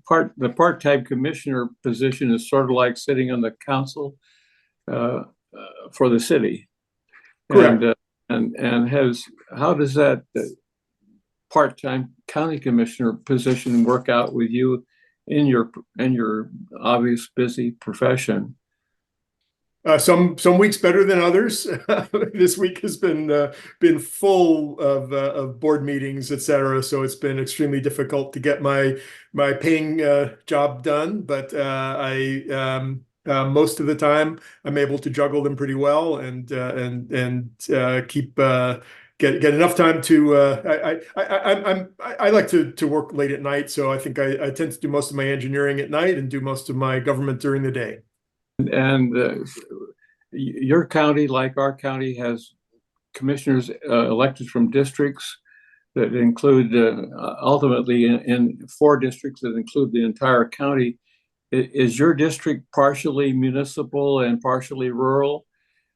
the part-time commissioner position is sort of like sitting on the council uh, for the city. Correct. And has how does that part-time county commissioner position work out with you in your obvious busy profession? Some weeks better than others. This week has been full of board meetings, etc. So it's been extremely difficult to get my paying job done. But I most of the time I'm able to juggle them pretty well and keep get enough time to. I like to work late at night, so I think I tend to do most of my engineering at night and do most of my government during the day. And your county, like our county, has commissioners elected from districts that include ultimately in four districts that include the entire county. Is your district partially municipal and partially rural?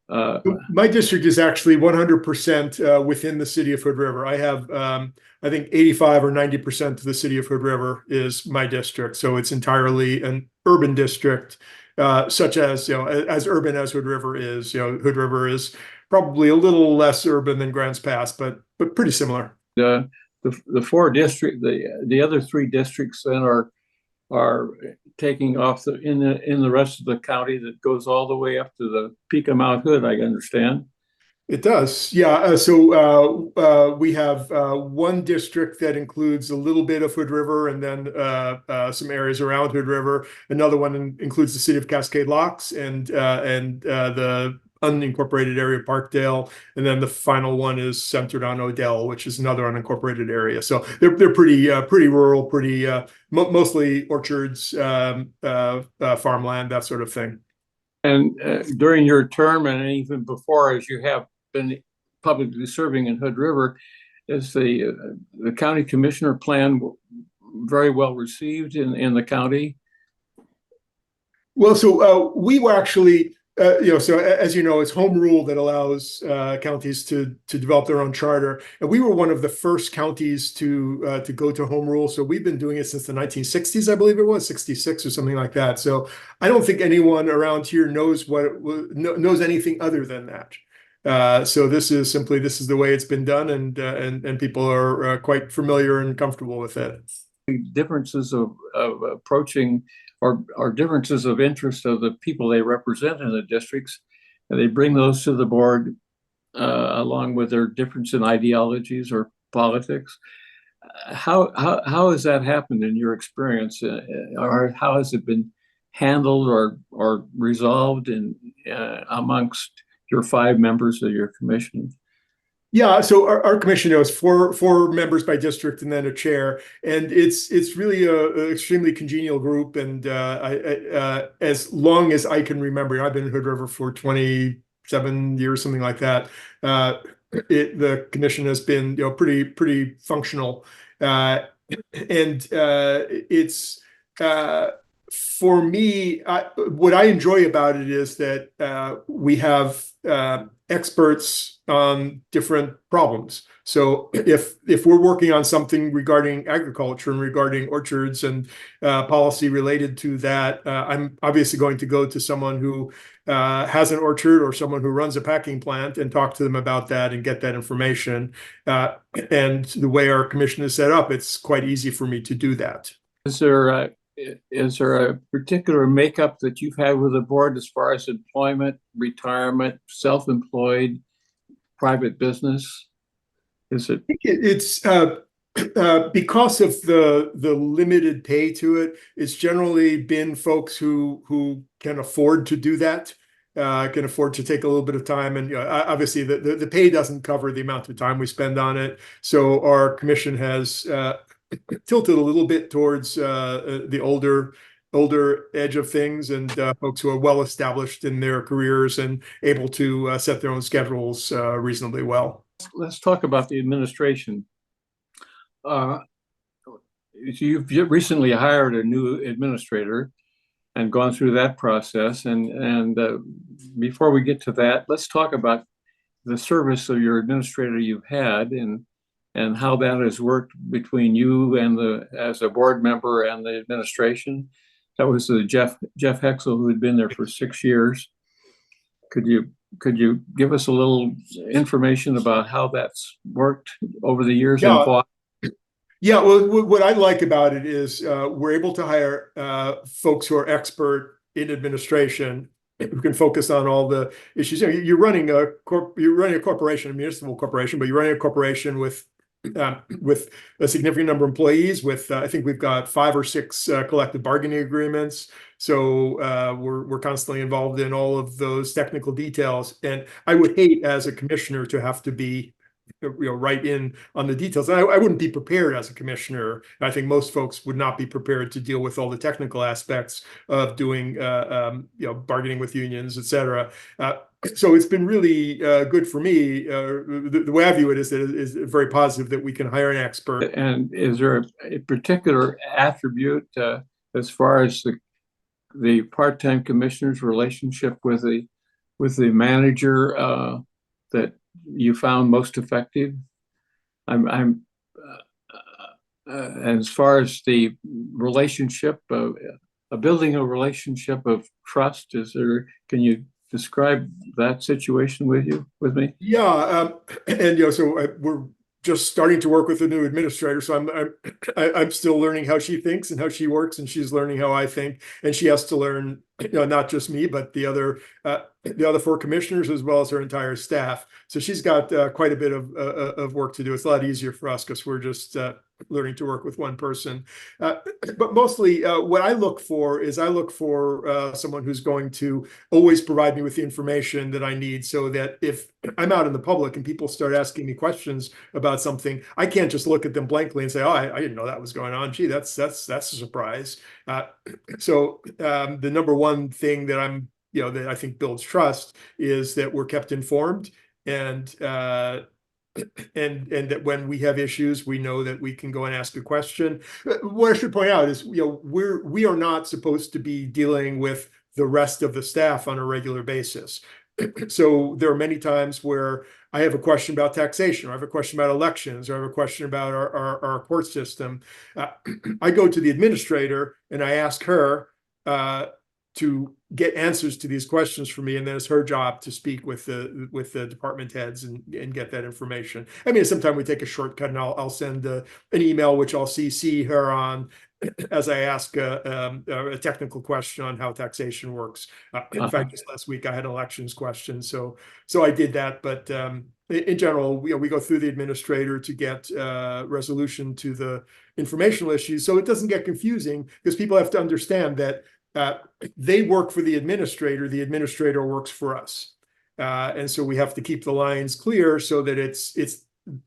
My district is actually 100% within the city of Hood River. I have, I think 85 or 90% of the city of Hood River is my district. So it's entirely an urban district, such as, as urban as Hood River is. Hood River is probably a little less urban than Grants Pass, but pretty similar. The four district, the other three districts then are taking off in the rest of the county that goes all the way up to the peak of Mount Hood, I understand. It does, yeah. We have one district that includes a little bit of Hood River and then some areas around Hood River. Another one includes the city of Cascade Locks and the unincorporated area of Parkdale, and then the final one is centered on Odell, which is another unincorporated area. So they're pretty rural, pretty mostly orchards, farmland, that sort of thing. And during your term and even before, as you have been publicly serving in Hood River, is the county commissioner plan very well received in the county? Well, so we were actually, so as you know, it's home rule that allows counties to develop their own charter, and we were one of the first counties to go to home rule. So we've been doing it since the 1960s, I believe it was 66 or something like that. So I don't think anyone around here knows knows anything other than that. So this is the way it's been done, and people are quite familiar and comfortable with it. Differences of approaching or differences of interest of the people they represent in the districts, and they bring those to the board along with their difference in ideologies or politics. How has that happened in your experience, or how has it been handled or resolved in amongst your five members of your commission? Yeah, so our commission is four members by district and then a chair, and it's really a extremely congenial group. And as long as I can remember, I've been in Hood River for 27 years, something like that. The commission has been pretty functional, and it's for me, what I enjoy about it is that we have experts on different problems. So if we're working on something regarding agriculture and regarding orchards and policy related to that, I'm obviously going to go to someone who has an orchard or someone who runs a packing plant and talk to them about that and get that information. And the way our commission is set up, it's quite easy for me to do that. Is there a particular makeup that you've had with the board as far as employment, retirement, self-employed, private business? Is it? It's because of the limited pay to it. It's generally been folks who can afford to do that, can afford to take a little bit of time, and obviously the pay doesn't cover the amount of time we spend on it. So our commission has tilted a little bit towards the older edge of things, and folks who are well established in their careers and able to set their own schedules reasonably well. Let's talk about the administration. You've recently hired a new administrator and gone through that process. And before we get to that, let's talk about the service of your administrator you've had. And and how that has worked between you and as a board member and the administration. That was the Jeff Hexel, who had been there for 6 years. Could you give us a little information about how that's worked over the years? Yeah. Yeah, well, what I like about it is we're able to hire folks who are expert in administration who can focus on all the issues. You know, you're running a corporation, a municipal corporation, but you're running a corporation with a significant number of employees. With I think we've got 5 or 6 collective bargaining agreements. So we're constantly involved in all of those technical details. And I would hate as a commissioner to have to be right in on the details. And I wouldn't be prepared as a commissioner. I think most folks would not be prepared to deal with all the technical aspects of doing, bargaining with unions, et cetera. So it's been really good for me. The way I view it is very positive that we can hire an expert. And is there a particular attribute as far as the part-time commissioner's relationship with the manager that you found most effective? As far as the relationship of building a relationship of trust, can you describe that situation with me? Yeah, and so we're just starting to work with a new administrator, so I'm still learning how she thinks and how she works, and she's learning how I think, and she has to learn, not just me, but the other 4 commissioners as well as her entire staff. So she's got quite a bit of work to do. It's a lot easier for us because we're just learning to work with one person. But mostly what I look for is someone who's going to always provide me with the information that I need, so that if I'm out in the public and people start asking me questions about something, I can't just look at them blankly and say, "Oh, I didn't know that was going on. Gee, that's a surprise." So the number one thing that that I think builds trust is that we're kept informed, and that when we have issues, we know that we can go and ask a question. What I should point out is, we are not supposed to be dealing with the rest of the staff on a regular basis. So there are many times where I have a question about taxation, or I have a question about elections, or I have a question about our court system. I go to the administrator and I ask her to get answers to these questions for me, and then it's her job to speak with the department heads and get that information. I mean, sometimes we take a shortcut, and I'll send an email which I'll CC her on as I ask a technical question on how taxation works. In fact, just last week I had an elections question, so I did that. But in general, we go through the administrator to get resolution to the informational issues, so it doesn't get confusing, because people have to understand that they work for the administrator works for us. And so we have to keep the lines clear so that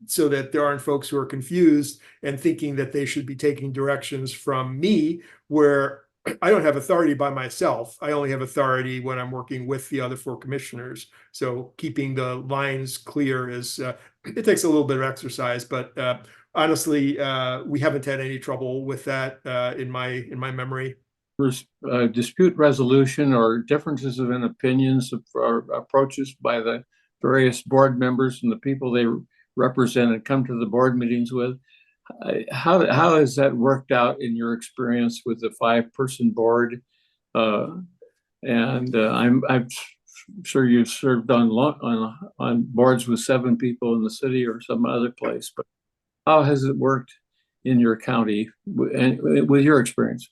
so that there aren't folks who are confused and thinking that they should be taking directions from me, where I don't have authority by myself. I only have authority when I'm working with the other 4 commissioners. So keeping the lines clear it takes a little bit of exercise, but honestly, we haven't had any trouble with that in my memory. Dispute resolution or differences in opinions or approaches by the various board members and the people they represent and come to the board meetings with. How has that worked out in your experience with the 5-person board? And I'm sure you've served on boards with 7 people in the city or some other place, but how has it worked in your county and with your experience?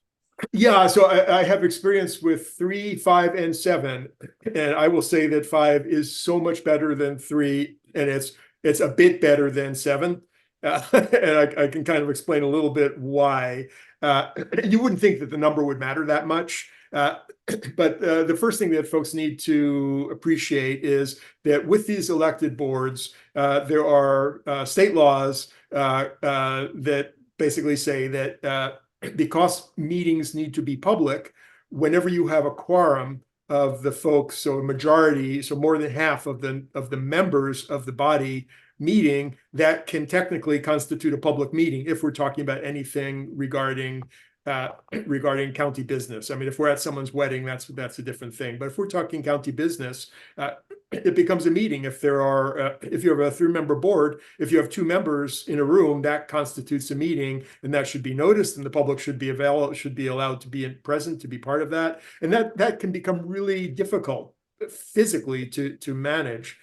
Yeah, so I have experience with 3, 5, and 7, and I will say that 5 is so much better than 3, and it's a bit better than 7. And I can kind of explain a little bit why. You wouldn't think that the number would matter that much, but the first thing that folks need to appreciate is that with these elected boards, there are state laws that basically say that because meetings need to be public, whenever you have a quorum of the folks, so a majority, so more than half of the members of the body meeting, that can technically constitute a public meeting if we're talking about anything regarding regarding county business. I mean, if we're at someone's wedding, that's a different thing. But if we're talking county business, it becomes a meeting. If there are, if you have a 3-member board, if you have 2 members in a room, that constitutes a meeting, and that should be noticed, and the public should be allowed to be present, to be part of that. And that can become really difficult physically to manage.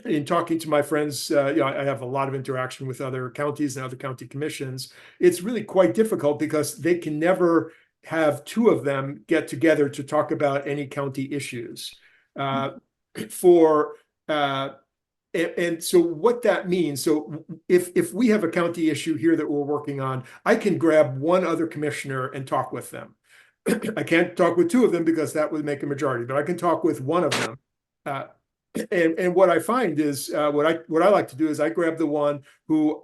In talking to my friends, I have a lot of interaction with other counties and other county commissions. It's really quite difficult because they can never have 2 of them get together to talk about any county issues. And so what that means, so if we have a county issue here that we're working on, I can grab 1 other commissioner and talk with them. I can't talk with 2 of them because that would make a majority, but I can talk with 1 of them. And what I find is what I like to do is I grab the one who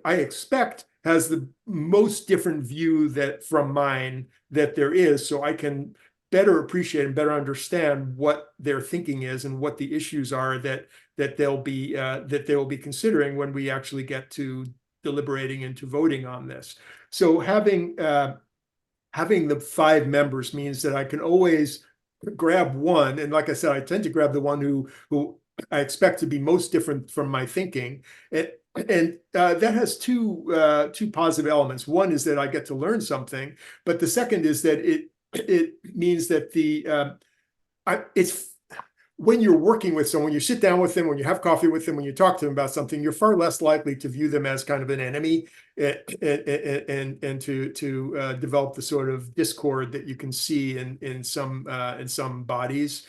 I expect has the most different view from mine that there is, so I can better appreciate and better understand what their thinking is and what the issues are that they'll be considering when we actually get to deliberating and to voting on this. So having the 5 members means that I can always grab one, and like I said, I tend to grab the one who I expect to be most different from my thinking, and that has two positive elements. One is that I get to learn something, but the second is that it means that it's when you're working with someone, you sit down with them, when you have coffee with them, when you talk to them about something, you're far less likely to view them as kind of an enemy and to develop the sort of discord that you can see in some bodies.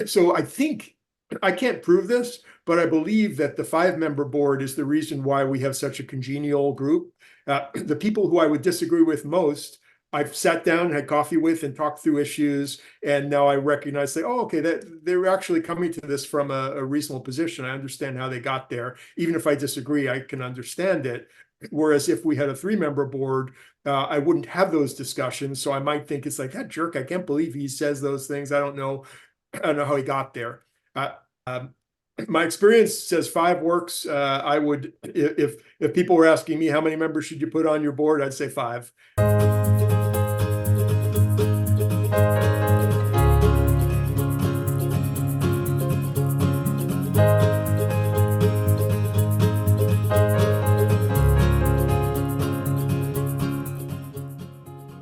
So I think, I can't prove this, but I believe that the 5-member board is the reason why we have such a congenial group. The people who I would disagree with most, I've sat down, had coffee with, and talked through issues, and now I recognize that, oh, okay, that they're actually coming to this from a reasonable position. I understand how they got there. Even if I disagree, I can understand it. Whereas if we had a 3-member board, I wouldn't have those discussions. So I might think it's like, that jerk, I can't believe he says those things. I don't know how he got there. My experience says 5 works. I would, if people were asking me how many members should you put on your board, I'd say 5.